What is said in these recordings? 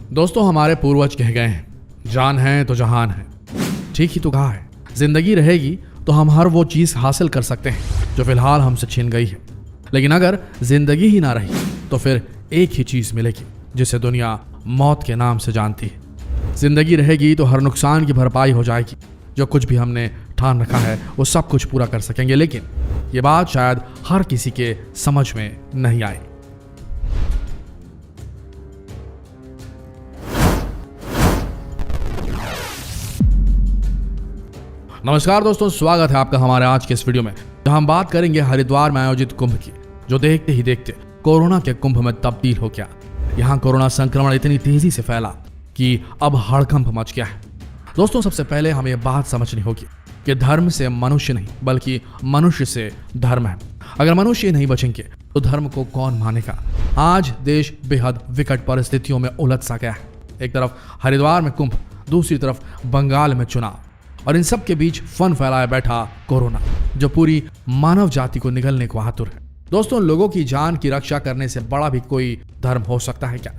दोस्तों, हमारे पूर्वज कह गए हैं, जान है तो जहान है। ठीक ही तो कहा है। जिंदगी रहेगी तो हम हर वो चीज हासिल कर सकते हैं जो फिलहाल हमसे छीन गई है, लेकिन अगर जिंदगी ही ना रही तो फिर एक ही चीज मिलेगी जिसे दुनिया मौत के नाम से जानती है। जिंदगी रहेगी तो हर नुकसान की भरपाई हो जाएगी। जो कुछ भी हमने ठान रखा है वो सब कुछ पूरा कर सकेंगे, लेकिन ये बात शायद हर किसी के समझ में नहीं आई। नमस्कार दोस्तों, स्वागत है आपका हमारे आज के इस वीडियो में, जहां हम बात करेंगे हरिद्वार में आयोजित कुंभ की, जो देखते ही देखते कोरोना के कुंभ में तब्दील हो गया। यहां कोरोना संक्रमण इतनी तेजी से फैला कि अब हड़कंप मच गया है। दोस्तों, सबसे पहले हमें यह बात समझनी होगी कि धर्म से मनुष्य नहीं बल्कि मनुष्य से धर्म है। अगर मनुष्य नहीं बचेंगे तो धर्म को कौन मानेगा। आज देश बेहद विकट परिस्थितियों में उलझ सा गया है। एक तरफ हरिद्वार में कुंभ, दूसरी तरफ बंगाल में चुनाव, और इन सब के बीच फन फैलाए बैठा कोरोना, जो पूरी मानव जाति को निगलने को आतुर है। दोस्तों, लोगों की जान की रक्षा करने से बड़ा भी कोई धर्म हो सकता है क्या?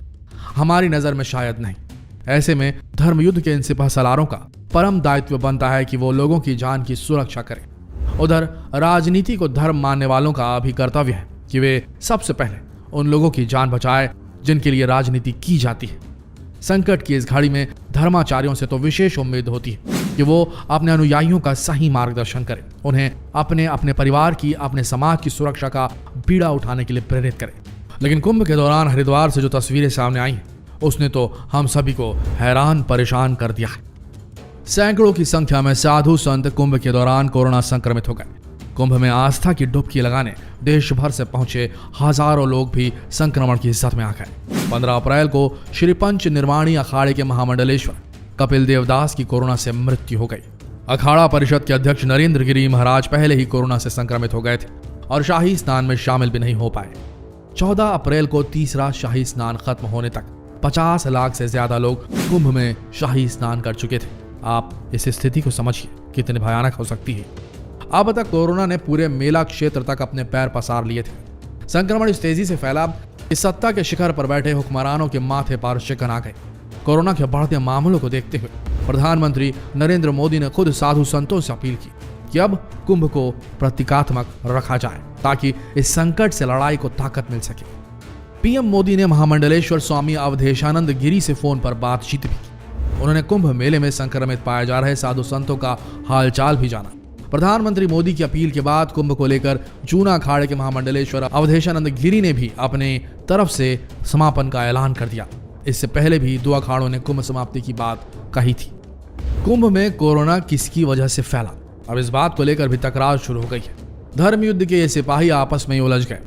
हमारी नजर में शायद नहीं। ऐसे में धर्म युद्ध के इन सिपह सलारों का परम दायित्व बनता है कि वो लोगों की जान की सुरक्षा करें। उधर राजनीति को धर्म मानने वालों का भी कर्तव्य है कि वे सबसे पहले उन लोगों की जान बचाए जिनके लिए राजनीति की जाती है। संकट की इस घड़ी में धर्माचार्यों से तो विशेष उम्मीद होती है कि वो अपने अनुयायियों का सही मार्गदर्शन करें, उन्हें अपने परिवार की, अपने समाज की सुरक्षा का बीड़ा उठाने के लिए प्रेरित करें। लेकिन कुंभ के दौरान हरिद्वार से जो तस्वीरें सामने आई हैं, उसने तो हम सभी को हैरान परेशान कर दिया है। सैकड़ों की संख्या में साधु संत कुंभ के दौरान कोरोना संक्रमित हो गए। कुंभ में आस्था की डुबकी लगाने देश भर से पहुंचे हजारों लोग भी संक्रमण की जद में आ गए। 15 अप्रैल को श्री पंच निर्वाणी अखाड़े के महामंडलेश्वर कपिल देवदास की कोरोना से मृत्यु हो गई। अखाड़ा परिषद के अध्यक्ष नरेंद्र गिरी महाराज पहले ही कोरोना से संक्रमित हो गए थे और शाही स्नान में शामिल भी नहीं हो पाए। 14 अप्रैल को तीसरा शाही स्नान खत्म होने तक 50 लाख से ज्यादा लोग कुंभ में शाही स्नान कर चुके थे। आप इस स्थिति को समझिए कितनी भयानक हो सकती है। अब तक कोरोना ने पूरे मेला क्षेत्र तक अपने पैर पसार लिए थे। संक्रमण इस तेजी से फैला कि सत्ता के शिखर पर बैठे हुक्मरानों के माथे पर शिकन आ गए। कोरोना के बढ़ते मामलों को देखते हुए प्रधानमंत्री नरेंद्र मोदी ने खुद साधु संतों से अपील की कि अब कुंभ को प्रतीकात्मक रखा जाए ताकि इस संकट से लड़ाई को ताकत मिल सके। पीएम मोदी ने महामंडलेश्वर स्वामी अवधेशानंद गिरी से फोन पर बातचीत भी की। उन्होंने कुंभ मेले में संक्रमित पाए जा रहे साधु संतों का हालचाल भी जाना। प्रधानमंत्री मोदी की अपील के बाद कुंभ को लेकर जूना अखाड़े के महामंडलेश्वर अवधेशानंद गिरी ने भी अपने तरफ से समापन का ऐलान कर दिया। इससे पहले भी 2 अखाड़ों ने कुंभ समाप्ति की बात कही थी। कुंभ में कोरोना किसकी वजह से फैला, अब इस बात को लेकर भी तकरार शुरू हो गई है। धर्म युद्ध के ये सिपाही आपस में ही उलझ गए,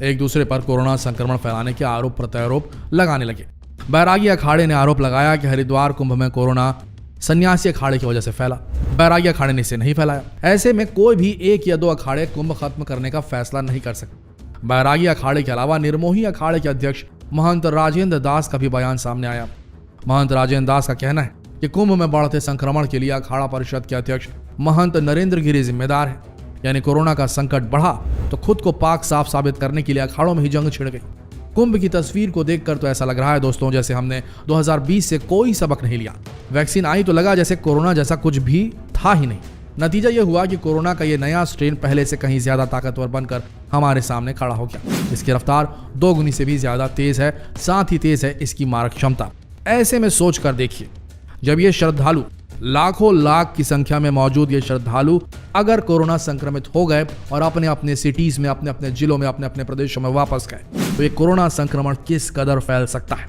एक दूसरे पर कोरोना संक्रमण फैलाने के आरोप प्रत्यारोप लगाने लगे। बैरागी अखाड़े ने आरोप लगाया कि हरिद्वार कुंभ में कोरोना सन्यासी अखाड़े की वजह से फैला। बैरागी अखाड़े ने इसे नहीं फैलाया। ऐसे में कोई भी 1 या 2 अखाड़े कुंभ खत्म करने का फैसला नहीं कर सकते। बैरागी अखाड़े के अलावा निर्मोही अखाड़े के अध्यक्ष महंत राजेंद्र दास का भी बयान सामने आया। महंत राजेंद्र दास का कहना है कि कुंभ में बढ़ते संक्रमण के लिए अखाड़ा परिषद के अध्यक्ष महंत नरेंद्र गिरी जिम्मेदार है। यानी कोरोना का संकट बढ़ा तो खुद को पाक साफ साबित करने के लिए अखाड़ों में ही जंग छिड़ गई। कुंभ की तस्वीर को देखकर तो ऐसा लग रहा है दोस्तों जैसे हमने 2020 से कोई सबक नहीं लिया। वैक्सीन आई तो लगा जैसे कोरोना जैसा कुछ भी था ही नहीं। नतीजा यह हुआ कि कोरोना का ये नया स्ट्रेन पहले से कहीं ज्यादा ताकतवर बनकर हमारे सामने खड़ा हो गया। इसकी रफ्तार 2 गुनी से भी ज्यादा तेज है, साथ ही तेज है इसकी मारक क्षमता। ऐसे में सोच कर देखिए, जब ये श्रद्धालु लाखों लाख की संख्या में मौजूद ये श्रद्धालु अगर कोरोना संक्रमित हो गए और अपने अपने सिटीज में, अपने अपने जिलों में, अपने अपने प्रदेशों में वापस गए, तो ये कोरोना संक्रमण किस कदर फैल सकता है।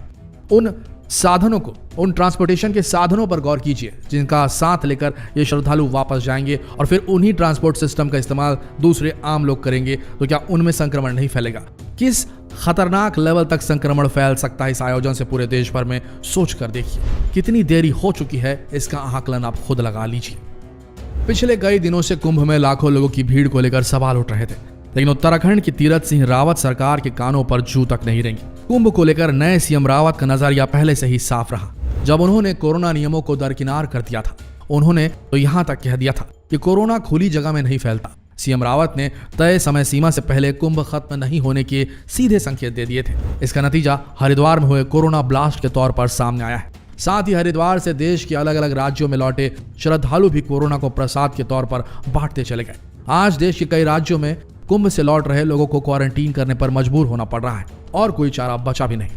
उन साधनों को, उन ट्रांसपोर्टेशन के साधनों पर गौर कीजिए जिनका साथ लेकर ये श्रद्धालु वापस जाएंगे और फिर उन्हीं ट्रांसपोर्ट सिस्टम का इस्तेमाल दूसरे आम लोग करेंगे, तो क्या उनमें संक्रमण नहीं फैलेगा? किस खतरनाक लेवल तक संक्रमण फैल सकता है इस आयोजन से पूरे देश भर में, सोच कर देखिए। कितनी देरी हो चुकी है इसका आकलन आप खुद लगा लीजिए। पिछले कई दिनों से कुंभ में लाखों लोगों की भीड़ को लेकर सवाल उठ रहे थे, लेकिन उत्तराखंड की तीरथ सिंह रावत सरकार के कानों पर जू तक नहीं रेंगी। कुंभ को लेकर नए सीएम रावत का नजरिया पहले से ही साफ रहा। जब उन्होंने कोरोना नियमों को दरकिनार कर दिया था, उन्होंने तो यहां तक कह दिया था कि कोरोना खुली जगह में नहीं फैलता, सीएम रावत ने तय समय सीमा से पहले कुंभ खत्म नहीं होने के सीधे संकेत दे दिए थे। इसका नतीजा हरिद्वार में हुए कोरोना ब्लास्ट के तौर पर सामने आया है। साथ ही हरिद्वार से देश के अलग अलग राज्यों में लौटे श्रद्धालु भी कोरोना को प्रसाद के तौर पर बांटते चले गए। आज देश के कई राज्यों में कुंभ से लौट रहे लोगों को क्वारंटीन करने पर मजबूर होना पड़ रहा है और कोई चारा बचा भी नहीं।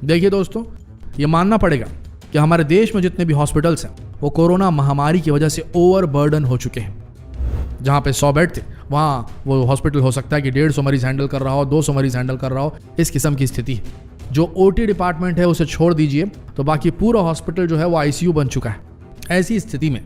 देखिए दोस्तों, ये मानना पड़ेगा कि हमारे देश में जितने भी हॉस्पिटल्स हैं वो कोरोना महामारी की वजह से ओवरबर्डन हो चुके हैं। जहां पे 100 बेड थे वहां वो हॉस्पिटल हो सकता है कि 150 मरीज हैंडल कर रहा हो, 200 मरीज हैंडल कर रहा हो। इस किस्म की स्थिति है। जो ओटी डिपार्टमेंट है उसे छोड़ दीजिए तो बाकी पूरा हॉस्पिटल जो है वो आईसीयू बन चुका है। ऐसी स्थिति में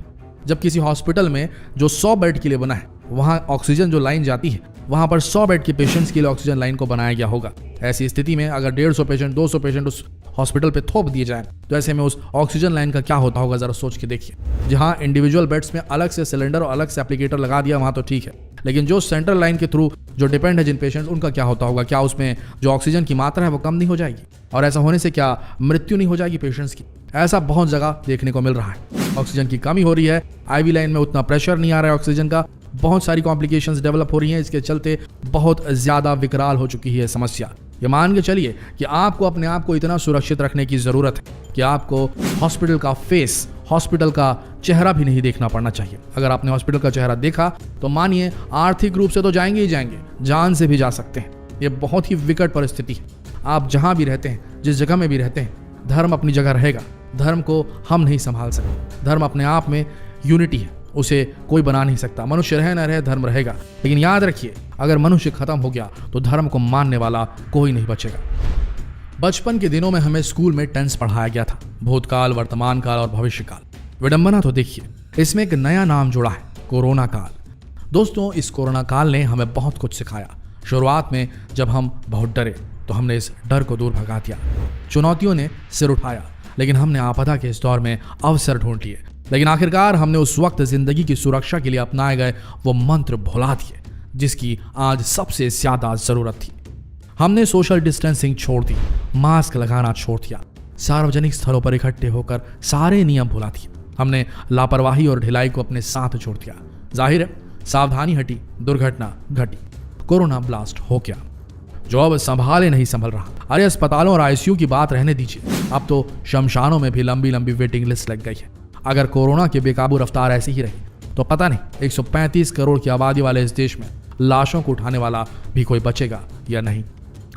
जब किसी हॉस्पिटल में जो 100 बेड के लिए बना है वहां ऑक्सीजन जो लाइन जाती है वहां पर 100 बेड के पेशेंट्स के लिए ऑक्सीजन लाइन को बनाया गया होगा। ऐसी स्थिति में अगर 150 पेशेंट 200 पेशेंट उस हॉस्पिटल पे थोप दिए जाए तो ऐसे में उस ऑक्सीजन लाइन का क्या होता होगा, जरा सोच के देखिए। जहां इंडिविजुअल बेड्स में अलग से सिलेंडर और अलग से एप्लीकेटर लगा दिया वहां तो ठीक है, लेकिन जो सेंट्रल लाइन के थ्रू जो डिपेंड है जिन पेशेंट, उनका क्या होता होगा? क्या उसमें जो ऑक्सीजन की मात्रा है वो कम नहीं हो जाएगी? और ऐसा होने से क्या मृत्यु नहीं हो जाएगी पेशेंट्स की? ऐसा बहुत जगह देखने को मिल रहा है। ऑक्सीजन की कमी हो रही है, आईवी लाइन में उतना प्रेशर नहीं आ रहा है ऑक्सीजन का, बहुत सारी कॉम्प्लिकेशंस डेवलप हो रही हैं। इसके चलते बहुत ज्यादा विकराल हो चुकी है समस्या। ये मान के चलिए कि आपको अपने आप को इतना सुरक्षित रखने की जरूरत है कि आपको हॉस्पिटल का फेस, हॉस्पिटल का चेहरा भी नहीं देखना पड़ना चाहिए। अगर आपने हॉस्पिटल का चेहरा देखा तो मानिए आर्थिक रूप से तो जाएंगे ही जाएंगे, जान से भी जा सकते हैं। ये बहुत ही विकट परिस्थिति है। आप जहां भी रहते हैं, जिस जगह में भी रहते हैं, धर्म अपनी जगह रहेगा। धर्म को हम नहीं संभाल सकते। धर्म अपने आप में यूनिटी है, उसे कोई बना नहीं सकता। मनुष्य रहे ना रहे, धर्म रहेगा। लेकिन याद रखिए, अगर मनुष्य खत्म हो गया तो धर्म को मानने वाला कोई नहीं बचेगा। बचपन के दिनों में हमें स्कूल में टेंस पढ़ाया गया था, भूतकाल, वर्तमान काल और भविष्य काल। विडंबना तो देखिए, इसमें एक नया नाम जुड़ा है, कोरोना काल। दोस्तों, इस कोरोना काल ने हमें बहुत कुछ सिखाया। शुरुआत में जब हम बहुत डरे तो हमने इस डर को दूर भगा दिया। चुनौतियों ने सिर उठाया, लेकिन हमने आपदा के इस दौर में अवसर ढूंढ लिए। लेकिन आखिरकार हमने उस वक्त जिंदगी की सुरक्षा के लिए अपनाए गए वो मंत्र भुला दिए जिसकी आज सबसे ज्यादा जरूरत थी। हमने सोशल डिस्टेंसिंग छोड़ दी, मास्क लगाना छोड़ दिया, सार्वजनिक स्थलों पर इकट्ठे होकर सारे नियम भुला दिए। हमने लापरवाही और ढिलाई को अपने साथ छोड़ दिया। जाहिर है, सावधानी हटी, दुर्घटना घटी, कोरोना ब्लास्ट हो गया, जो अब संभाले नहीं संभल रहा। अरे अस्पतालों और आईसीयू की बात रहने दीजिए, अब तो शमशानों में भी लंबी लंबी वेटिंग लिस्ट लग गई है। अगर कोरोना की बेकाबू रफ्तार ऐसी ही रही तो पता नहीं 135 करोड़ की आबादी वाले इस देश में लाशों को उठाने वाला भी कोई बचेगा या नहीं।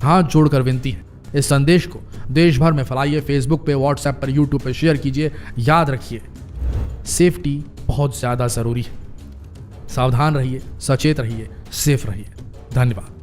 हाथ जोड़कर विनती है, इस संदेश को देश भर में फैलाइए, फेसबुक पे, व्हाट्सएप पर, यूट्यूब पे शेयर कीजिए। याद रखिए, सेफ्टी बहुत ज्यादा जरूरी है। सावधान रहिए, सचेत रहिए, सेफ रहिए। धन्यवाद।